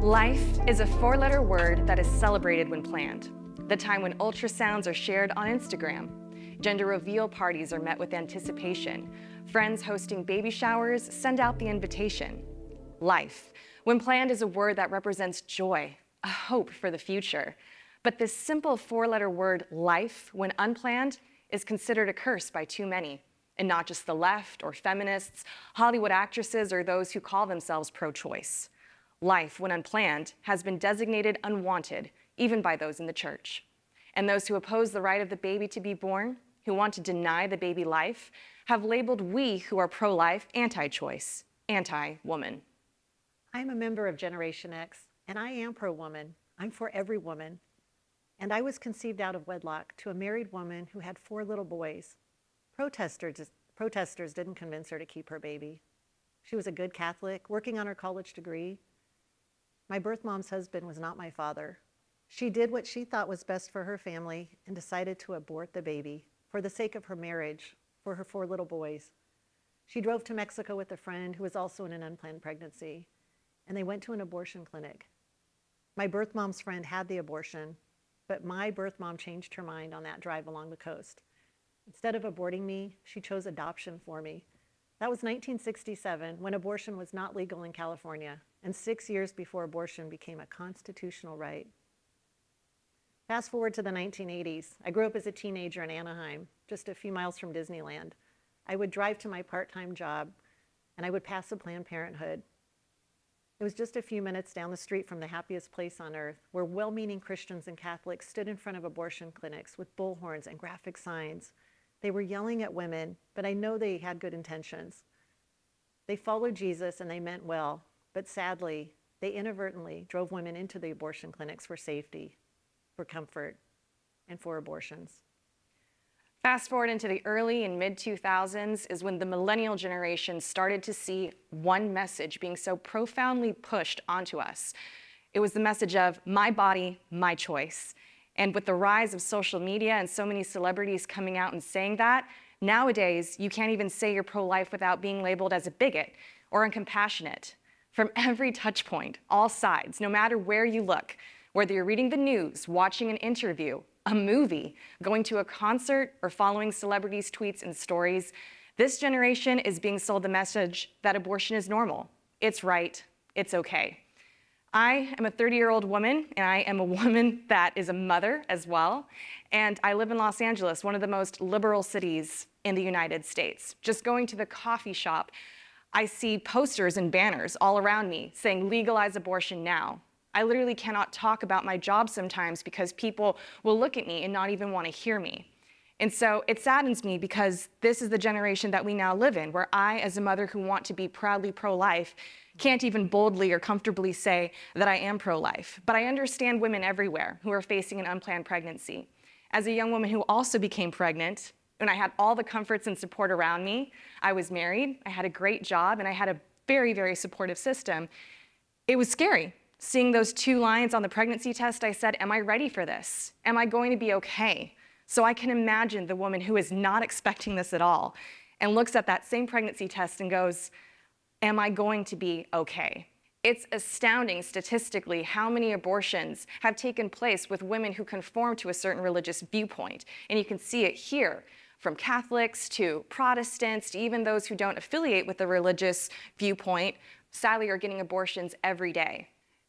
Life is a four-letter word that is celebrated when planned. The time when ultrasounds are shared on Instagram. Gender reveal parties are met with anticipation. Friends hosting baby showers send out the invitation. Life, when planned, is a word that represents joy, a hope for the future. But this simple four-letter word, life, when unplanned, is considered a curse by too many. And not just the left or feminists, Hollywood actresses, or those who call themselves pro-choice. Life, when unplanned, has been designated unwanted, even by those in the church. And those who oppose the right of the baby to be born, who want to deny the baby life, have labeled we who are pro-life anti-choice, anti-woman. I'm a member of Generation X, and I am pro-woman. I'm for every woman. And I was conceived out of wedlock to a married woman who had 4 little boys. Protesters didn't convince her to keep her baby. She was a good Catholic, working on her college degree. My birth mom's husband was not my father. She did what she thought was best for her family and decided to abort the baby for the sake of her marriage, for her 4 little boys. She drove to Mexico with a friend who was also in an unplanned pregnancy, and they went to an abortion clinic. My birth mom's friend had the abortion, but my birth mom changed her mind on that drive along the coast. Instead of aborting me, she chose adoption for me. That was 1967, when abortion was not legal in California, and 6 years before abortion became a constitutional right. Fast forward to the 1980s. I grew up as a teenager in Anaheim, just a few miles from Disneyland. I would drive to my part-time job, and I would pass a Planned Parenthood. It was just a few minutes down the street from the happiest place on earth, where well-meaning Christians and Catholics stood in front of abortion clinics with bullhorns and graphic signs. They were yelling at women, but I know they had good intentions. They followed Jesus and they meant well, but sadly, they inadvertently drove women into the abortion clinics for safety, for comfort, and for abortions. Fast forward into the early and mid-2000s is when the millennial generation started to see one message being so profoundly pushed onto us. It was the message of my body, my choice. And with the rise of social media and so many celebrities coming out and saying that, nowadays you can't even say you're pro-life without being labeled as a bigot or uncompassionate. From every touch point, all sides, no matter where you look, whether you're reading the news, watching an interview, a movie, going to a concert, or following celebrities' tweets and stories, this generation is being sold the message that abortion is normal. It's right, it's okay. I am a 30-year-old woman, and I am a woman that is a mother as well, and I live in Los Angeles, one of the most liberal cities in the United States. Just going to the coffee shop, I see posters and banners all around me saying legalize abortion now. I literally cannot talk about my job sometimes because people will look at me and not even want to hear me. And so it saddens me because this is the generation that we now live in, where I, as a mother who want to be proudly pro-life, can't even boldly or comfortably say that I am pro-life. But I understand women everywhere who are facing an unplanned pregnancy. As a young woman who also became pregnant, and I had all the comforts and support around me, I was married, I had a great job, and I had a very, very supportive system. It was scary. Seeing those 2 lines on the pregnancy test, I said, am I ready for this? Am I going to be okay? So I can imagine the woman who is not expecting this at all and looks at that same pregnancy test and goes, am I going to be okay? It's astounding statistically how many abortions have taken place with women who conform to a certain religious viewpoint. And you can see it here, from Catholics to Protestants to even those who don't affiliate with the religious viewpoint, sadly are getting abortions every day.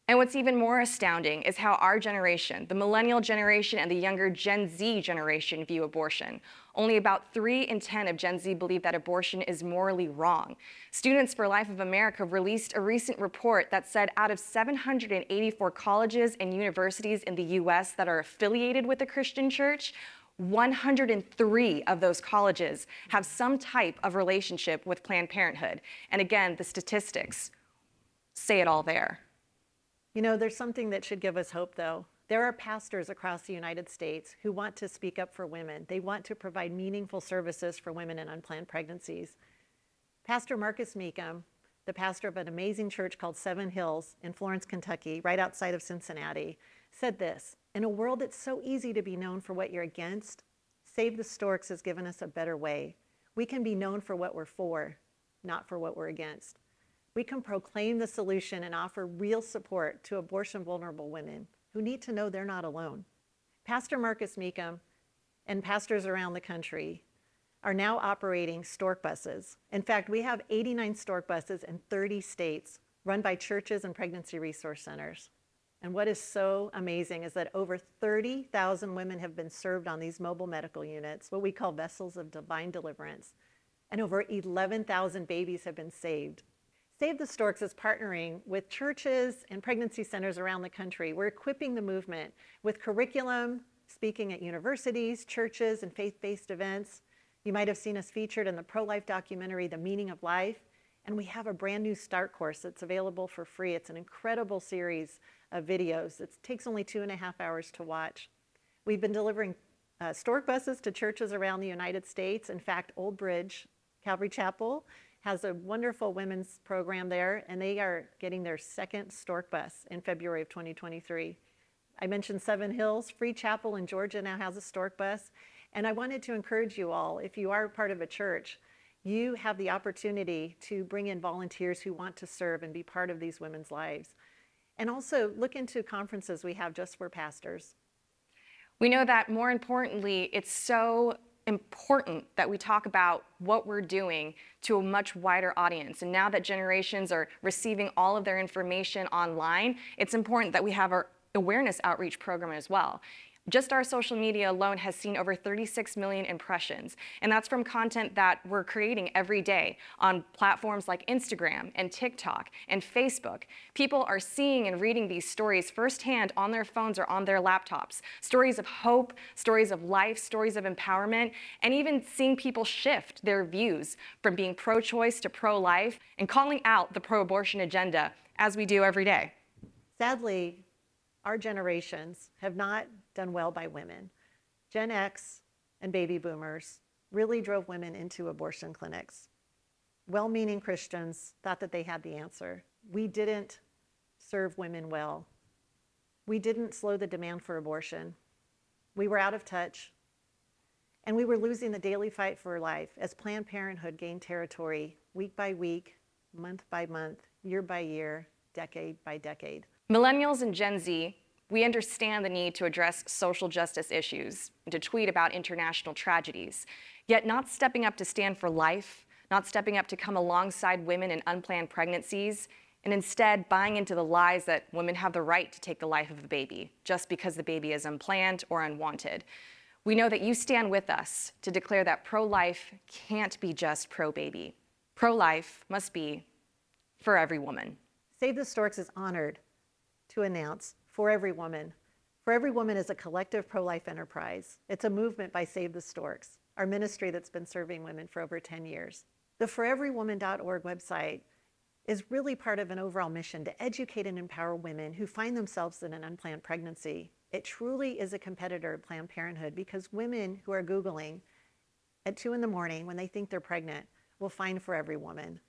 And what's even more astounding is how our generation, the millennial generation and the younger Gen Z generation, view abortion. Only about 3 in 10 of Gen Z believe that abortion is morally wrong. Students for Life of America released a recent report that said out of 784 colleges and universities in the US that are affiliated with the Christian church, 103 of those colleges have some type of relationship with Planned Parenthood. And again, the statistics say it all there. You know, there's something that should give us hope, though. There are pastors across the United States who want to speak up for women. They want to provide meaningful services for women in unplanned pregnancies. Pastor Marcus Meekum, the pastor of an amazing church called Seven Hills in Florence, Kentucky, right outside of Cincinnati, said this: in a world that's so easy to be known for what you're against, Save the Storks has given us a better way. We can be known for what we're for. not for what we're against. We can proclaim the solution and offer real support to abortion-vulnerable women who need to know they're not alone. Pastor Marcus Meekum and pastors around the country are now operating stork buses. In fact, we have 89 stork buses in 30 states run by churches and pregnancy resource centers. And what is so amazing is that over 30,000 women have been served on these mobile medical units, what we call vessels of divine deliverance, and over 11,000 babies have been saved. Save the Storks is partnering with churches and pregnancy centers around the country. We're equipping the movement with curriculum, speaking at universities, churches, and faith-based events. You might have seen us featured in the pro-life documentary, The Meaning of Life. And we have a brand new start course that's available for free. It's an incredible series of videos. It takes only 2.5 hours to watch. We've been delivering stork buses to churches around the United States. In fact, Old Bridge Calvary Chapel has a wonderful women's program there, and they are getting their second stork bus in February of 2023. I mentioned Seven Hills. Free Chapel in Georgia now has a stork bus. And I wanted to encourage you all, if you are part of a church, you have the opportunity to bring in volunteers who want to serve and be part of these women's lives. And also look into conferences we have just for pastors. We know that more importantly, it's so important that we talk about what we're doing to a much wider audience. And now that generations are receiving all of their information online, it's important that we have our awareness outreach program as well. Just our social media alone has seen over 36 million impressions, and that's from content that we're creating every day on platforms like Instagram and TikTok and Facebook. People are seeing and reading these stories firsthand on their phones or on their laptops. Stories of hope, stories of life, stories of empowerment, and even seeing people shift their views from being pro-choice to pro-life and calling out the pro-abortion agenda as we do every day. Sadly, our generations have not done well by women. Gen X and baby boomers really drove women into abortion clinics. Well-meaning Christians thought that they had the answer. We didn't serve women well. We didn't slow the demand for abortion. We were out of touch, and we were losing the daily fight for life as Planned Parenthood gained territory week by week, month by month, year by year, decade by decade. Millennials and Gen Z, we understand the need to address social justice issues and to tweet about international tragedies, yet not stepping up to stand for life, not stepping up to come alongside women in unplanned pregnancies, and instead buying into the lies that women have the right to take the life of the baby just because the baby is unplanned or unwanted. We know that you stand with us to declare that pro-life can't be just pro-baby. Pro-life must be for every woman. Save the Storks is honored to announce For Every Woman. For Every Woman is a collective pro-life enterprise. It's a movement by Save the Storks, our ministry that's been serving women for over 10 years. The foreverywoman.org website is really part of an overall mission to educate and empower women who find themselves in an unplanned pregnancy. It truly is a competitor to Planned Parenthood because women who are Googling at 2 in the morning when they think they're pregnant will find For Every Woman.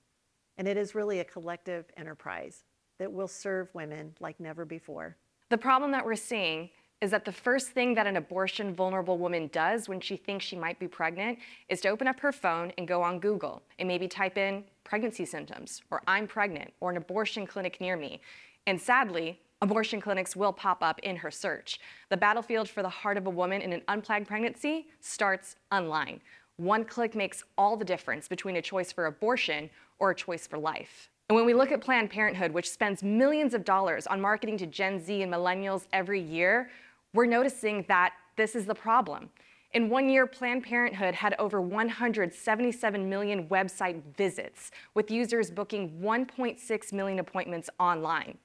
And it is really a collective enterprise that will serve women like never before. The problem that we're seeing is that the first thing that an abortion-vulnerable woman does when she thinks she might be pregnant is to open up her phone and go on Google and maybe type in pregnancy symptoms, or I'm pregnant, or an abortion clinic near me. And sadly, abortion clinics will pop up in her search. The battlefield for the heart of a woman in an unplanned pregnancy starts online. One click makes all the difference between a choice for abortion or a choice for life. And when we look at Planned Parenthood, which spends millions of dollars on marketing to Gen Z and millennials every year, we're noticing that this is the problem. In 1 year, Planned Parenthood had over 177 million website visits, with users booking 1.6 million appointments online.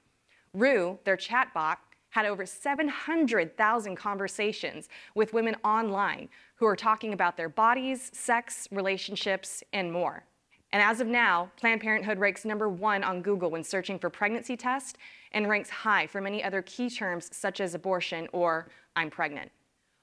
Rue, their chatbot, had over 700,000 conversations with women online who are talking about their bodies, sex, relationships, and more. And as of now, Planned Parenthood ranks #1 on Google when searching for pregnancy tests and ranks high for many other key terms such as abortion or I'm pregnant.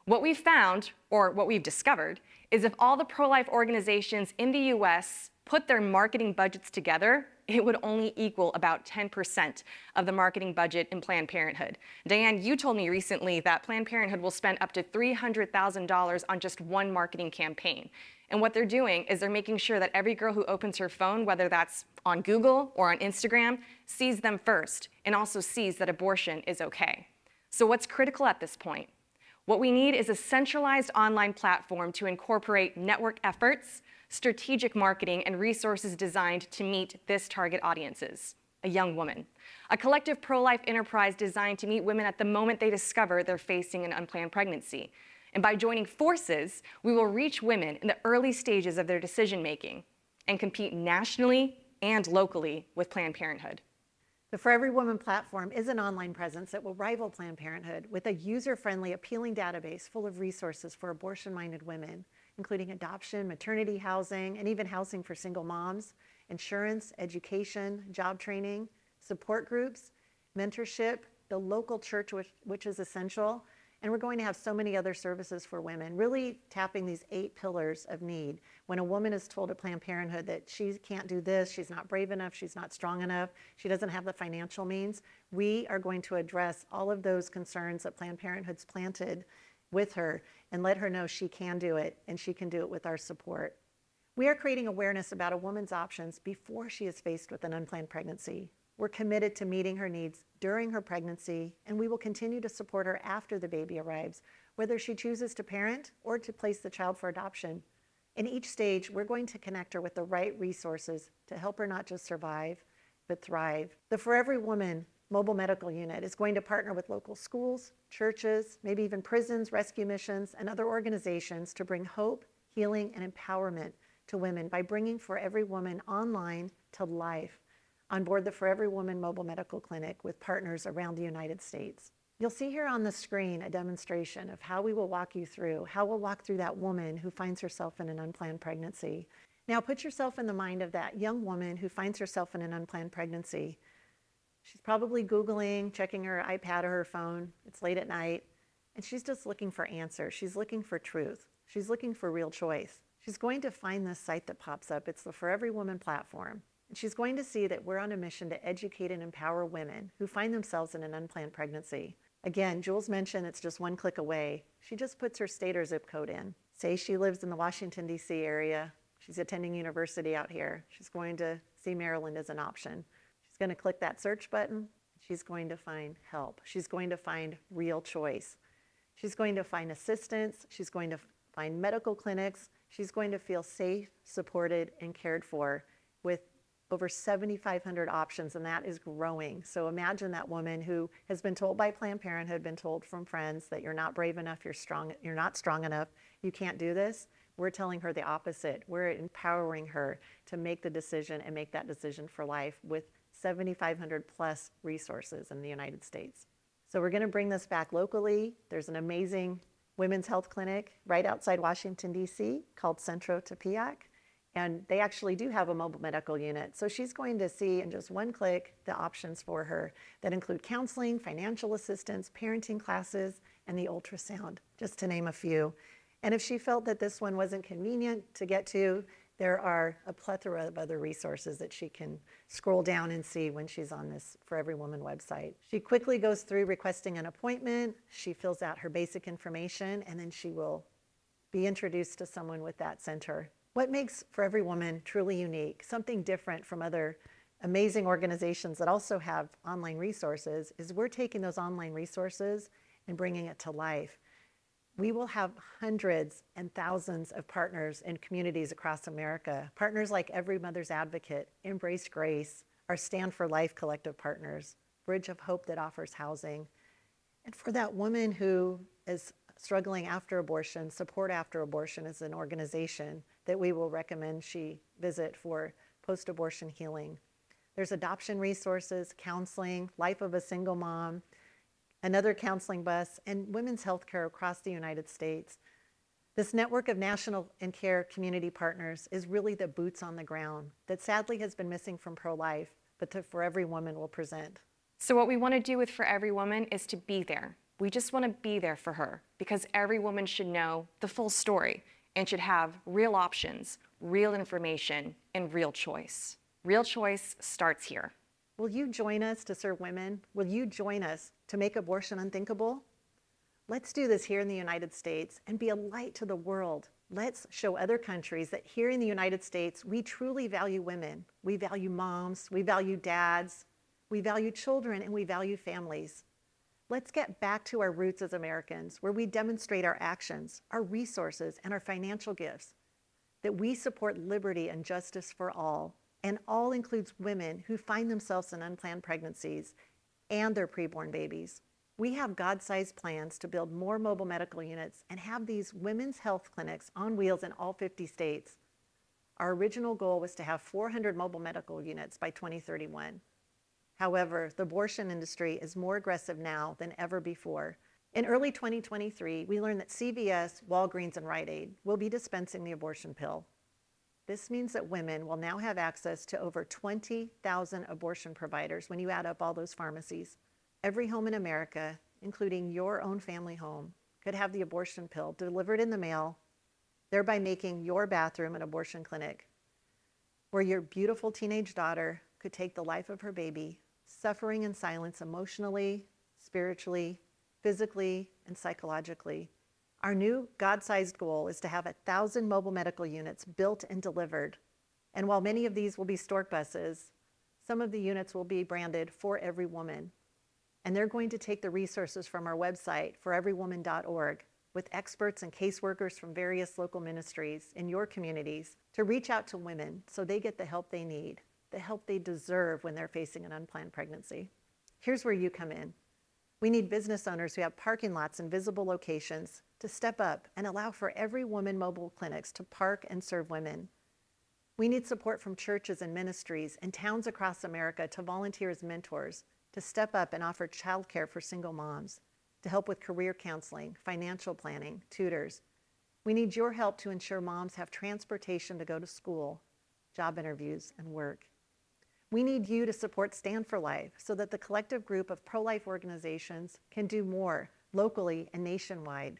What we've found, or what we've discovered, is if all the pro-life organizations in the US put their marketing budgets together, it would only equal about 10% of the marketing budget in Planned Parenthood. Diane, you told me recently that Planned Parenthood will spend up to $300,000 on just one marketing campaign. And what they're doing is they're making sure that every girl who opens her phone, whether that's on Google or on Instagram, sees them first and also sees that abortion is okay. So what's critical at this point? What we need is a centralized online platform to incorporate network efforts, strategic marketing, and resources designed to meet this target audiences, a young woman. A collective pro-life enterprise designed to meet women at the moment they discover they're facing an unplanned pregnancy. And by joining forces, we will reach women in the early stages of their decision-making and compete nationally and locally with Planned Parenthood. The For Every Woman platform is an online presence that will rival Planned Parenthood with a user-friendly, appealing database full of resources for abortion-minded women, including adoption, maternity housing, and even housing for single moms, insurance, education, job training, support groups, mentorship, the local church, which is essential, and we're going to have so many other services for women, really tapping these 8 pillars of need. When a woman is told at Planned Parenthood that she can't do this, she's not brave enough, she's not strong enough, she doesn't have the financial means, we are going to address all of those concerns that Planned Parenthood's planted with her and let her know she can do it, and she can do it with our support. We are creating awareness about a woman's options before she is faced with an unplanned pregnancy. We're committed to meeting her needs during her pregnancy, and we will continue to support her after the baby arrives, whether she chooses to parent or to place the child for adoption. In each stage, we're going to connect her with the right resources to help her not just survive, but thrive. The For Every Woman Mobile Medical Unit is going to partner with local schools, churches, maybe even prisons, rescue missions, and other organizations to bring hope, healing, and empowerment to women by bringing For Every Woman online to life on board the For Every Woman Mobile Medical Clinic with partners around the United States. You'll see here on the screen a demonstration of how we will walk you through, how we'll walk through that woman who finds herself in an unplanned pregnancy. Now put yourself in the mind of that young woman who finds herself in an unplanned pregnancy. She's probably Googling, checking her iPad or her phone. It's late at night, and she's just looking for answers. She's looking for truth. She's looking for real choice. She's going to find this site that pops up. It's the For Every Woman platform. And she's going to see that we're on a mission to educate and empower women who find themselves in an unplanned pregnancy. Again, Jules mentioned it's just one click away. She just puts her state or zip code in. Say she lives in the Washington, D.C. area. She's attending university out here. She's going to see Maryland as an option. She's going to click that search button. She's going to find help. She's going to find real choice. She's going to find assistance. She's going to find medical clinics. She's going to feel safe, supported, and cared for with over 7,500 options, and that is growing. So imagine that woman who has been told by Planned Parenthood, been told from friends that you're not brave enough, you're not strong enough, you can't do this. We're telling her the opposite. We're empowering her to make the decision and make that decision for life with 7,500 plus resources in the United States. So we're going to bring this back locally. There's an amazing women's health clinic right outside Washington, D.C. called Centro Tepeyac. And they actually do have a mobile medical unit. So she's going to see in just one click the options for her that include counseling, financial assistance, parenting classes, and the ultrasound, just to name a few. And if she felt that this one wasn't convenient to get to, there are a plethora of other resources that she can scroll down and see when she's on this For Every Woman website. She quickly goes through requesting an appointment. She fills out her basic information, and then she will be introduced to someone with that center. What makes For Every Woman truly unique, something different from other amazing organizations that also have online resources, is we're taking those online resources and bringing it to life. We will have hundreds and thousands of partners in communities across America, partners like Every Mother's Advocate, Embrace Grace, our Stand for Life collective partners, Bridge of Hope that offers housing. And for that woman who is struggling after abortion, Support After Abortion is an organization that we will recommend she visit for post-abortion healing. There's adoption resources, counseling, Life of a Single Mom, another counseling bus, and women's health care across the United States. This network of national and care community partners is really the boots on the ground that sadly has been missing from pro-life, but that For Every Woman will present. So what we want to do with For Every Woman is to be there. We just want to be there for her because every woman should know the full story and should have real options, real information, and real choice. Real choice starts here. Will you join us to serve women? Will you join us to make abortion unthinkable? Let's do this here in the United States and be a light to the world Let's show other countries that here in the United States, we truly value women. We value moms, we value dads, we value children, and we value families. Let's get back to our roots as Americans, where we demonstrate our actions, our resources, and our financial gifts, that we support liberty and justice for all, and all includes women who find themselves in unplanned pregnancies and their preborn babies. We have God-sized plans to build more mobile medical units and have these women's health clinics on wheels in all 50 states. Our original goal was to have 400 mobile medical units by 2031. However, the abortion industry is more aggressive now than ever before. In early 2023, we learned that CVS, Walgreens, and Rite Aid will be dispensing the abortion pill. This means that women will now have access to over 20,000 abortion providers when you add up all those pharmacies. Every home in America, including your own family home, could have the abortion pill delivered in the mail, thereby making your bathroom an abortion clinic, where your beautiful teenage daughter could take the life of her baby, suffering in silence emotionally, spiritually, physically, and psychologically. Our new God-sized goal is to have 1,000 mobile medical units built and delivered. And while many of these will be stork buses, some of the units will be branded For Every Woman. And they're going to take the resources from our website, foreverywoman.org, with experts and caseworkers from various local ministries in your communities to reach out to women so they get the help they need, the help they deserve when they're facing an unplanned pregnancy. Here's where you come in. We need business owners who have parking lots in visible locations to step up and allow For Every Woman mobile clinics to park and serve women. We need support from churches and ministries and towns across America to volunteer as mentors, to step up and offer childcare for single moms, to help with career counseling, financial planning, tutors. We need your help to ensure moms have transportation to go to school, job interviews, and work. We need you to support Stand for Life so that the collective group of pro-life organizations can do more locally and nationwide.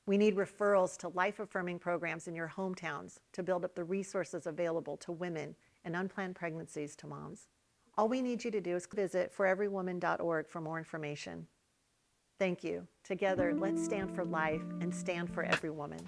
We need referrals to life-affirming programs in your hometowns to build up the resources available to women and unplanned pregnancies to moms. All we need you to do is visit foreverywoman.org for more information. Thank you. Together, let's stand for life and stand for every woman.